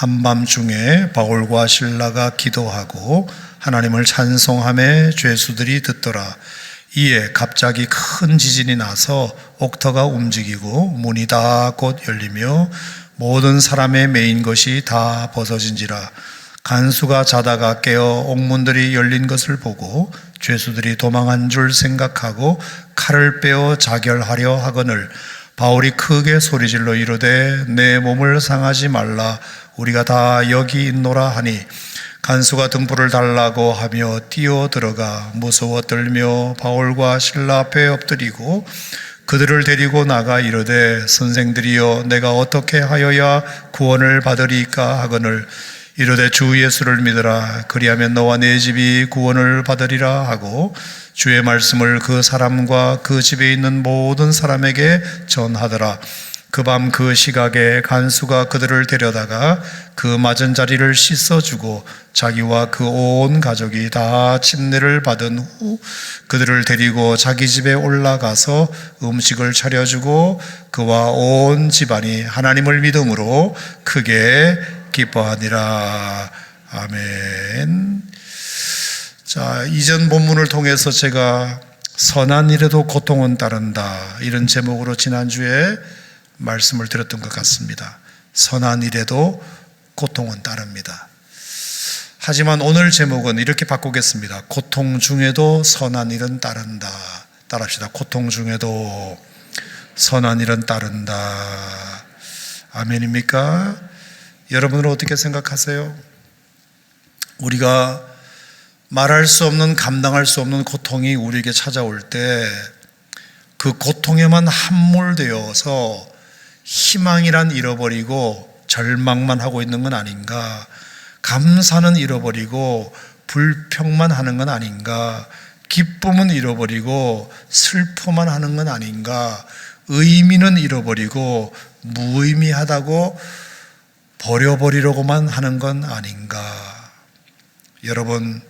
한밤중에 바울과 실라가 기도하고 하나님을 찬송하며 죄수들이 듣더라. 이에 갑자기 큰 지진이 나서 옥터가 움직이고 문이 다 곧 열리며 모든 사람의 매인 것이 다 벗어진지라. 간수가 자다가 깨어 옥문들이 열린 것을 보고 죄수들이 도망한 줄 생각하고 칼을 빼어 자결하려 하거늘 바울이 크게 소리질러 이르되 내 몸을 상하지 말라. 우리가 다 여기 있노라 하니 간수가 등불을 달라고 하며 뛰어 들어가 무서워 떨며 바울과 실라 앞에 엎드리고 그들을 데리고 나가 이르되 선생들이여 내가 어떻게 하여야 구원을 받으리까 하거늘 이르되 주 예수를 믿으라. 그리하면 너와 내 집이 구원을 받으리라 하고 주의 말씀을 그 사람과 그 집에 있는 모든 사람에게 전하더라. 그 밤 그 시각에 간수가 그들을 데려다가 그 맞은 자리를 씻어주고 자기와 그 온 가족이 다 침례를 받은 후 그들을 데리고 자기 집에 올라가서 음식을 차려주고 그와 온 집안이 하나님을 믿음으로 크게 기뻐하니라. 아멘. 자, 이전 본문을 통해서 제가 선한 일에도 고통은 따른다, 이런 제목으로 지난주에 말씀을 드렸던 것 같습니다. 선한 일에도 고통은 따릅니다. 하지만 오늘 제목은 이렇게 바꾸겠습니다. 고통 중에도 선한 일은 따른다. 따라합시다. 고통 중에도 선한 일은 따른다. 아멘입니까? 여러분은 어떻게 생각하세요? 우리가 말할 수 없는, 감당할 수 없는 고통이 우리에게 찾아올 때 그 고통에만 함몰되어서 희망이란 잃어버리고 절망만 하고 있는 건 아닌가? 감사는 잃어버리고 불평만 하는 건 아닌가? 기쁨은 잃어버리고 슬픔만 하는 건 아닌가? 의미는 잃어버리고 무의미하다고 버려버리려고만 하는 건 아닌가? 여러분,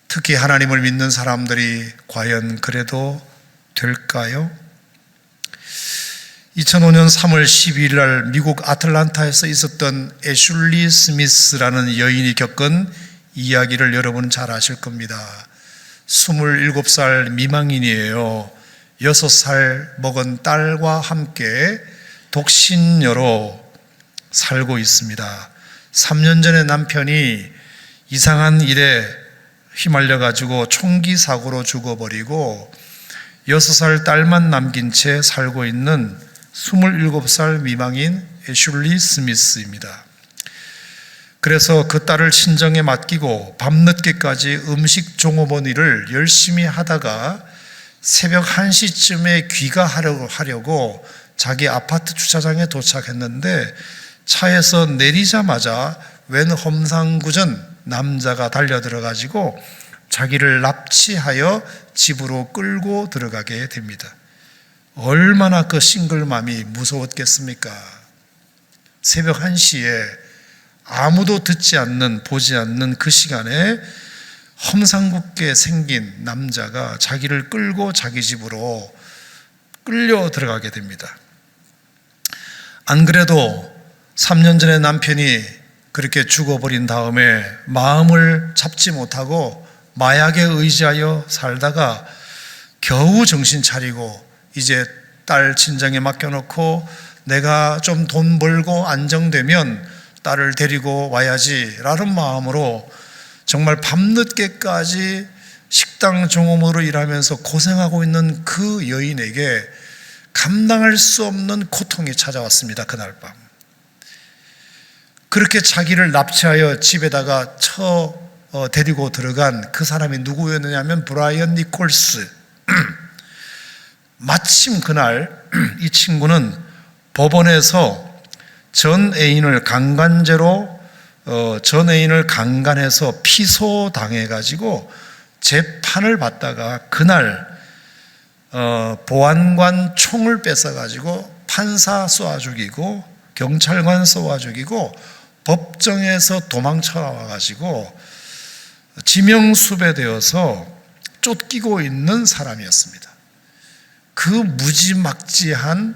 특히 하나님을 믿는 사람들이 과연 그래도 될까요? 2005년 3월 12일 날 미국 아틀란타에서 있었던 애슐리 스미스라는 여인이 겪은 이야기를 여러분 잘 아실 겁니다. 27살 미망인이에요. 6살 먹은 딸과 함께 독신녀로 살고 있습니다. 3년 전에 남편이 이상한 일에 휘말려가지고 총기 사고로 죽어버리고 6살 딸만 남긴 채 살고 있는 27살 미망인 애슐리 스미스입니다. 그래서 그 딸을 친정에 맡기고 밤늦게까지 음식 종업원 일을 열심히 하다가 새벽 1시쯤에 귀가하려고 자기 아파트 주차장에 도착했는데 차에서 내리자마자 웬 험상궂은 남자가 달려들어가지고 자기를 납치하여 집으로 끌고 들어가게 됩니다. 얼마나 그 싱글맘이 무서웠겠습니까? 새벽 1시에 아무도 듣지 않는, 보지 않는 그 시간에 험상궂게 생긴 남자가 자기를 끌고 자기 집으로 끌려 들어가게 됩니다. 안 그래도 3년 전에 남편이 그렇게 죽어버린 다음에 마음을 잡지 못하고 마약에 의지하여 살다가 겨우 정신 차리고 이제 딸 친정에 맡겨놓고 내가 좀 돈 벌고 안정되면 딸을 데리고 와야지 라는 마음으로 정말 밤늦게까지 식당 종업으로 일하면서 고생하고 있는 그 여인에게 감당할 수 없는 고통이 찾아왔습니다. 그날 밤. 그렇게 자기를 납치하여 집에다가 데리고 들어간 그 사람이 누구였느냐면 브라이언 니콜스. 마침 그날 이 친구는 법원에서 전 애인을 강간해서 피소당해가지고 재판을 받다가 그날 보안관 총을 뺏어가지고 판사 쏘아 죽이고 경찰관 쏘아 죽이고 법정에서 도망쳐와가지고 지명수배되어서 쫓기고 있는 사람이었습니다. 그 무지막지한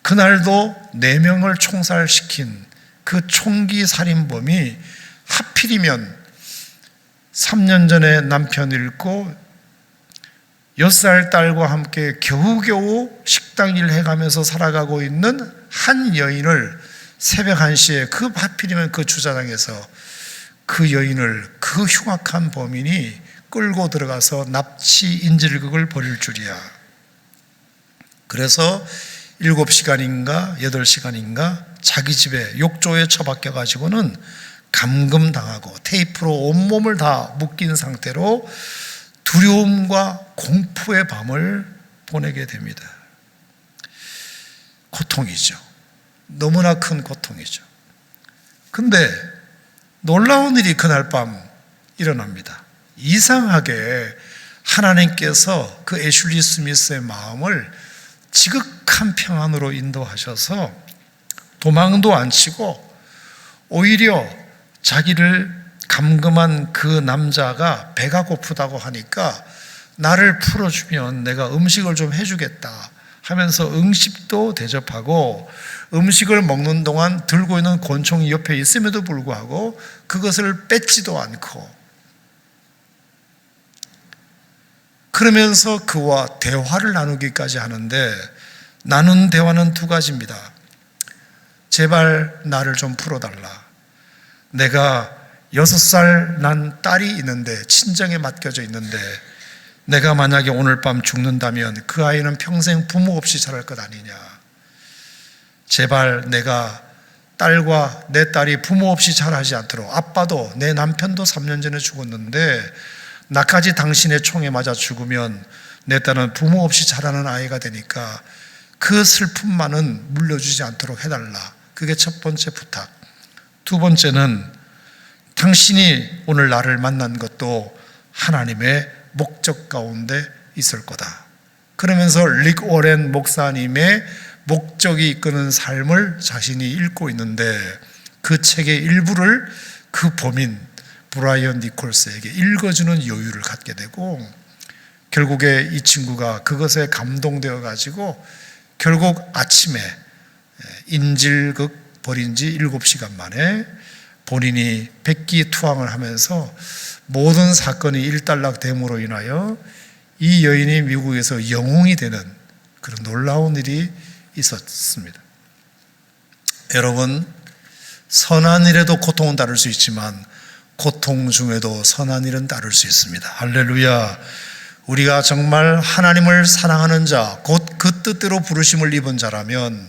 그날도 4명을 총살시킨 그 총기 살인범이 하필이면 3년 전에 남편 잃고 6살 딸과 함께 겨우겨우 식당 일 해가면서 살아가고 있는 한 여인을 새벽 1시에 하필이면 그 주차장에서 그 여인을 그 흉악한 범인이 끌고 들어가서 납치 인질극을 벌일 줄이야. 그래서 7시간인가 8시간인가 자기 집에 욕조에 처박혀 가지고는 감금당하고 테이프로 온몸을 다 묶인 상태로 두려움과 공포의 밤을 보내게 됩니다. 고통이죠. 너무나 큰 고통이죠. 근데 놀라운 일이 그날 밤 일어납니다. 이상하게 하나님께서 그 애슐리 스미스의 마음을 지극한 평안으로 인도하셔서 도망도 안 치고 오히려 자기를 감금한 그 남자가 배가 고프다고 하니까 나를 풀어주면 내가 음식을 좀 해주겠다 하면서 음식도 대접하고 음식을 먹는 동안 들고 있는 권총이 옆에 있음에도 불구하고 그것을 뺏지도 않고 그러면서 그와 대화를 나누기까지 하는데 나눈 대화는 2가지입니다. 제발 나를 좀 풀어달라. 내가 6살 난 딸이 있는데 친정에 맡겨져 있는데 내가 만약에 오늘 밤 죽는다면 그 아이는 평생 부모 없이 자랄 것 아니냐. 제발 내가 딸과 내 딸이 부모 없이 자라지 않도록 아빠도 내 남편도 3년 전에 죽었는데 나까지 당신의 총에 맞아 죽으면 내 딸은 부모 없이 자라는 아이가 되니까 그 슬픔만은 물려주지 않도록 해달라. 그게 첫 번째 부탁. 2번째는 당신이 오늘 나를 만난 것도 하나님의 목적 가운데 있을 거다. 그러면서 릭 워렌 목사님의 목적이 이끄는 삶을 자신이 읽고 있는데 그 책의 일부를 그 범인 브라이언 니콜스에게 읽어주는 여유를 갖게 되고 결국에 이 친구가 그것에 감동되어 가지고 결국 아침에 인질극 벌인 지 7시간 만에 본인이 백기투항을 하면서 모든 사건이 일단락됨으로 인하여 이 여인이 미국에서 영웅이 되는 그런 놀라운 일이 있었습니다. 여러분, 선한 일에도 고통은 따를 수 있지만 고통 중에도 선한 일은 따를 수 있습니다. 할렐루야. 우리가 정말 하나님을 사랑하는 자, 곧 그 뜻대로 부르심을 입은 자라면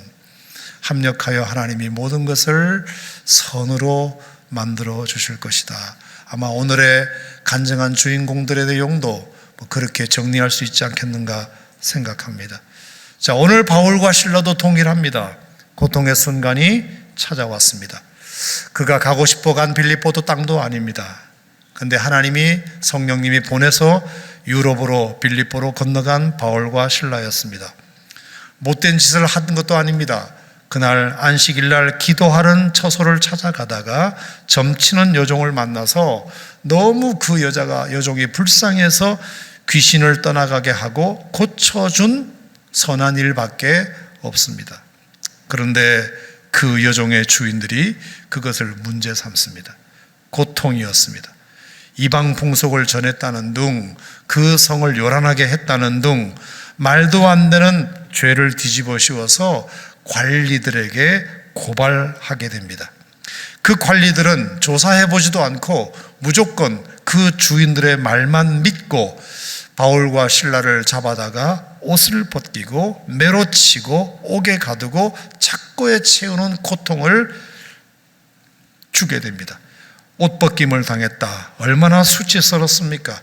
합력하여 하나님이 모든 것을 선으로 만들어 주실 것이다. 아마 오늘의 간증한 주인공들의 내용도 그렇게 정리할 수 있지 않겠는가 생각합니다. 자, 오늘 바울과 실라도 동일합니다. 고통의 순간이 찾아왔습니다. 그가 가고 싶어 간 빌립보도 땅도 아닙니다. 근데 하나님이 성령님이 보내서 유럽으로 빌립보로 건너간 바울과 실라였습니다. 못된 짓을 한 것도 아닙니다. 그날 안식일날 기도하는 처소를 찾아가다가 점치는 여종을 만나서 너무 그 여종이 불쌍해서 귀신을 떠나가게 하고 고쳐준 선한 일밖에 없습니다. 그런데 그 여종의 주인들이 그것을 문제 삼습니다. 고통이었습니다. 이방 풍속을 전했다는 둥, 그 성을 요란하게 했다는 둥, 말도 안 되는 죄를 뒤집어 씌워서 관리들에게 고발하게 됩니다. 그 관리들은 조사해보지도 않고 무조건 그 주인들의 말만 믿고 바울과 실라를 잡아다가 옷을 벗기고 매로 치고 옥에 가두고 착고에 채우는 고통을 주게 됩니다. 옷 벗김을 당했다. 얼마나 수치스럽습니까?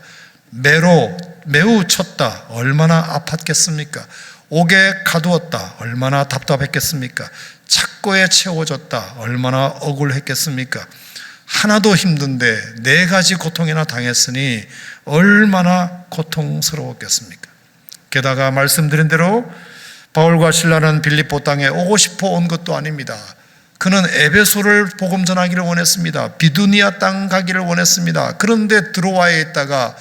매로 매우 쳤다. 얼마나 아팠겠습니까? 옥에 가두었다. 얼마나 답답했겠습니까? 착고에 채워졌다. 얼마나 억울했겠습니까? 하나도 힘든데 4가지 고통이나 당했으니 얼마나 고통스러웠겠습니까? 게다가 말씀드린 대로 바울과 실라는 빌립보 땅에 오고 싶어 온 것도 아닙니다. 그는 에베소를 복음 전하기를 원했습니다. 비두니아 땅 가기를 원했습니다. 그런데 드로아에 있다가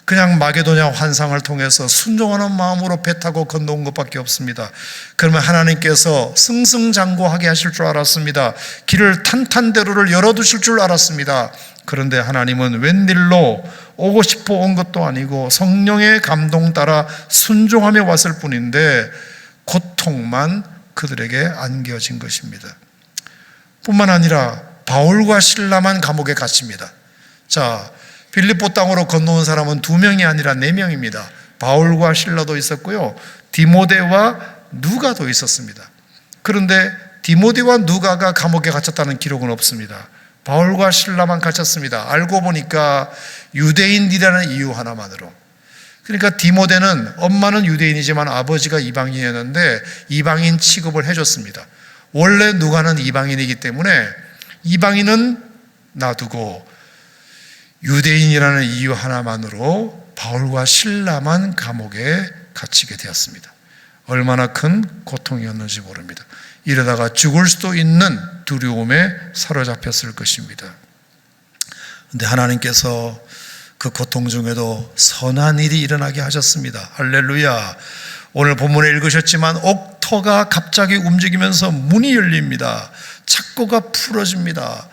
그냥 마게도냐 환상을 통해서 순종하는 마음으로 배 타고 건너온 것밖에 없습니다. 그러면 하나님께서 승승장구하게 하실 줄 알았습니다. 길을 탄탄대로를 열어두실 줄 알았습니다. 그런데 하나님은 웬일로 오고 싶어 온 것도 아니고 성령의 감동 따라 순종하며 왔을 뿐인데 고통만 그들에게 안겨진 것입니다. 뿐만 아니라 바울과 실라만 감옥에 갇힙니다. 자, 빌립보 땅으로 건너온 사람은 2명이 아니라 4명입니다. 바울과 실라도 있었고요, 디모데와 누가도 있었습니다. 그런데 디모데와 누가가 감옥에 갇혔다는 기록은 없습니다. 바울과 실라만 갇혔습니다. 알고 보니까 유대인이라는 이유 하나만으로. 그러니까 디모데는 엄마는 유대인이지만 아버지가 이방인이었는데 이방인 취급을 해줬습니다. 원래 누가는 이방인이기 때문에 이방인은 놔두고 유대인이라는 이유 하나만으로 바울과 실라만 감옥에 갇히게 되었습니다. 얼마나 큰 고통이었는지 모릅니다. 이러다가 죽을 수도 있는 두려움에 사로잡혔을 것입니다. 그런데 하나님께서 그 고통 중에도 선한 일이 일어나게 하셨습니다. 할렐루야. 오늘 본문에 읽으셨지만 옥터가 갑자기 움직이면서 문이 열립니다. 착고가 풀어집니다.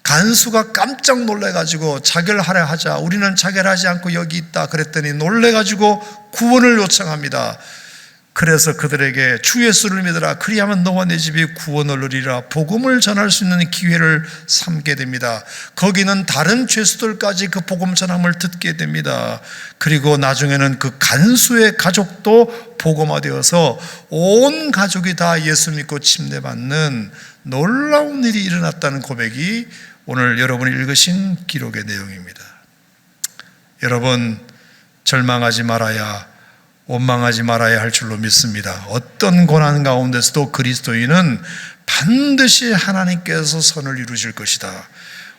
간수가 깜짝 놀래가지고 자결하려 하자, 우리는 자결하지 않고 여기 있다 그랬더니 놀래가지고 구원을 요청합니다. 그래서 그들에게 주 예수를 믿으라, 그리하면 너와 내 집이 구원을 얻으리라 복음을 전할 수 있는 기회를 삼게 됩니다. 거기는 다른 죄수들까지 그 복음 전함을 듣게 됩니다. 그리고 나중에는 그 간수의 가족도 복음화되어서 온 가족이 다 예수 믿고 침례받는 놀라운 일이 일어났다는 고백이 오늘 여러분이 읽으신 기록의 내용입니다. 여러분, 절망하지 말아야, 원망하지 말아야 할 줄로 믿습니다. 어떤 고난 가운데서도 그리스도인은 반드시 하나님께서 선을 이루실 것이다.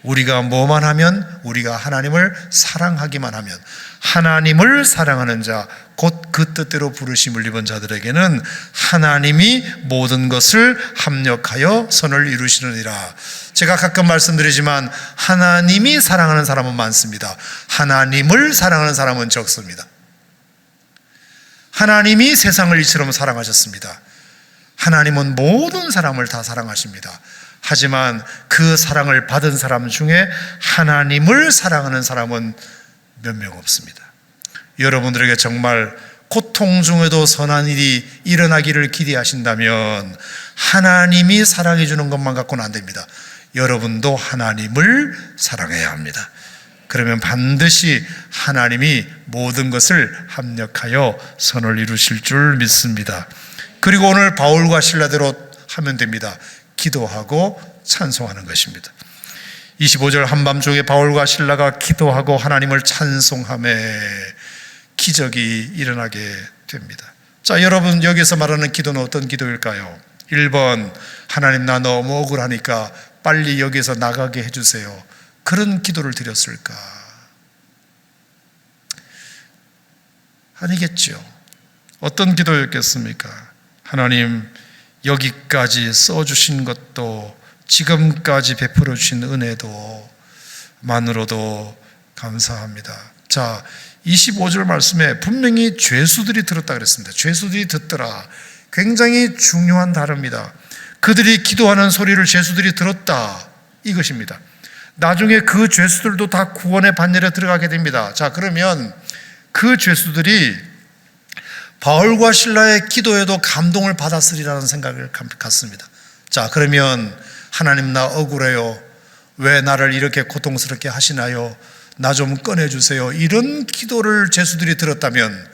우리가 뭐만 하면, 우리가 하나님을 사랑하기만 하면, 하나님을 사랑하는 자, 곧 그 뜻대로 부르심을 입은 자들에게는 하나님이 모든 것을 합력하여 선을 이루시느니라. 제가 가끔 말씀드리지만 하나님이 사랑하는 사람은 많습니다. 하나님을 사랑하는 사람은 적습니다. 하나님이 세상을 이처럼 사랑하셨습니다. 하나님은 모든 사람을 다 사랑하십니다. 하지만 그 사랑을 받은 사람 중에 하나님을 사랑하는 사람은 몇 명 없습니다. 여러분들에게 정말 고통 중에도 선한 일이 일어나기를 기대하신다면 하나님이 사랑해 주는 것만 갖고는 안 됩니다. 여러분도 하나님을 사랑해야 합니다. 그러면 반드시 하나님이 모든 것을 합력하여 선을 이루실 줄 믿습니다. 그리고 오늘 바울과 실라대로 하면 됩니다. 기도하고 찬송하는 것입니다. 25절 한밤중에 바울과 실라가 기도하고 하나님을 찬송하며 기적이 일어나게 됩니다. 자, 여러분, 여기서 말하는 기도는 어떤 기도일까요? 1번, 하나님 나 너무 억울하니까 빨리 여기서 나가게 해주세요. 그런 기도를 드렸을까? 아니겠죠. 어떤 기도였겠습니까? 하나님, 여기까지 써주신 것도, 지금까지 베풀어 주신 은혜도 만으로도 감사합니다. 자, 25절 말씀에 분명히 죄수들이 들었다 그랬습니다. 죄수들이 듣더라. 굉장히 중요한 단어입니다. 그들이 기도하는 소리를 죄수들이 들었다, 이것입니다. 나중에 그 죄수들도 다 구원의 반열에 들어가게 됩니다. 자, 그러면 그 죄수들이 바울과 실라의 기도에도 감동을 받았으리라는 생각을 갖습니다. 자, 그러면 하나님 나 억울해요. 왜 나를 이렇게 고통스럽게 하시나요? 나 좀 꺼내주세요. 이런 기도를 죄수들이 들었다면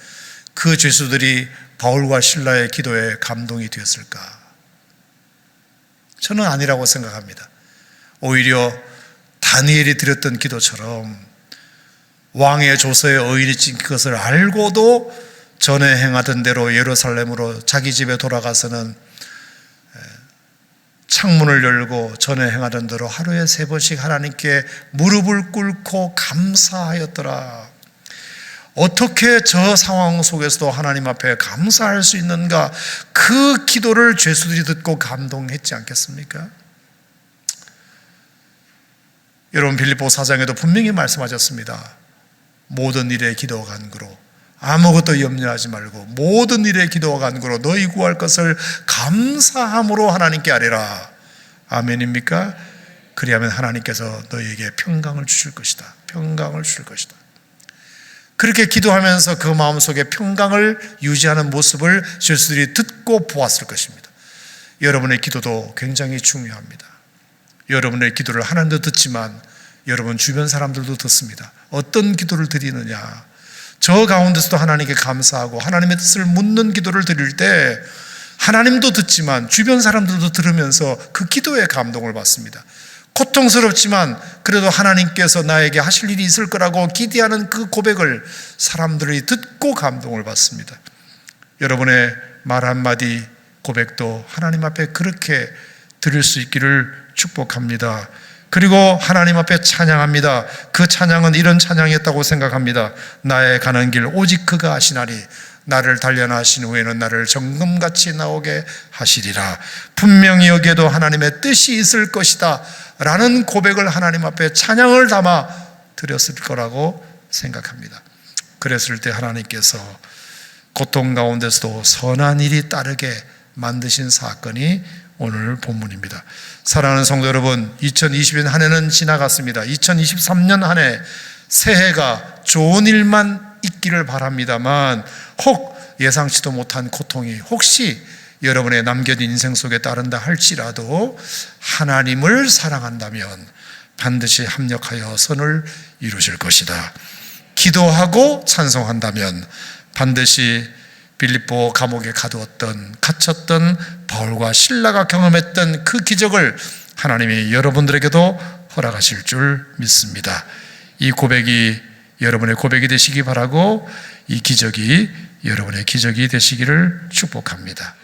그 죄수들이 바울과 실라의 기도에 감동이 되었을까? 저는 아니라고 생각합니다. 오히려 다니엘이 드렸던 기도처럼 왕의 조서에 의인이 찍힌 것을 알고도 전에 행하던 대로 예루살렘으로 자기 집에 돌아가서는 창문을 열고 전에 행하던 대로 하루에 3번씩 하나님께 무릎을 꿇고 감사하였더라. 어떻게 저 상황 속에서도 하나님 앞에 감사할 수 있는가? 그 기도를 죄수들이 듣고 감동했지 않겠습니까? 여러분, 빌립보 4장에도 분명히 말씀하셨습니다. 모든 일에 기도와 간구로, 아무것도 염려하지 말고 모든 일에 기도와 간구로 너희 구할 것을 감사함으로 하나님께 아뢰라. 아멘입니까? 그리하면 하나님께서 너희에게 평강을 주실 것이다. 평강을 주실 것이다. 그렇게 기도하면서 그 마음속에 평강을 유지하는 모습을 제수들이 듣고 보았을 것입니다. 여러분의 기도도 굉장히 중요합니다. 여러분의 기도를 하나님도 듣지만 여러분 주변 사람들도 듣습니다. 어떤 기도를 드리느냐, 저 가운데서도 하나님께 감사하고 하나님의 뜻을 묻는 기도를 드릴 때 하나님도 듣지만 주변 사람들도 들으면서 그 기도에 감동을 받습니다. 고통스럽지만 그래도 하나님께서 나에게 하실 일이 있을 거라고 기대하는 그 고백을 사람들이 듣고 감동을 받습니다. 여러분의 말 한마디 고백도 하나님 앞에 그렇게 드릴 수 있기를 축복합니다. 그리고 하나님 앞에 찬양합니다. 그 찬양은 이런 찬양이었다고 생각합니다. 나의 가는 길 오직 그가 아시나니 나를 단련하신 하신 후에는 나를 정금같이 나오게 하시리라. 분명히 여기에도 하나님의 뜻이 있을 것이다 라는 고백을 하나님 앞에 찬양을 담아 드렸을 거라고 생각합니다. 그랬을 때 하나님께서 고통 가운데서도 선한 일이 따르게 만드신 사건이 오늘 본문입니다. 사랑하는 성도 여러분, 2020년 한 해는 지나갔습니다. 2023년 한 해 새해가 좋은 일만 있기를 바랍니다만 혹 예상치도 못한 고통이 혹시 여러분의 남겨진 인생 속에 따른다 할지라도 하나님을 사랑한다면 반드시 합력하여 선을 이루실 것이다. 기도하고 찬송한다면 반드시 빌립보 감옥에 갇혔던 바울과 실라가 경험했던 그 기적을 하나님이 여러분들에게도 허락하실 줄 믿습니다. 이 고백이 여러분의 고백이 되시기 바라고 이 기적이 여러분의 기적이 되시기를 축복합니다.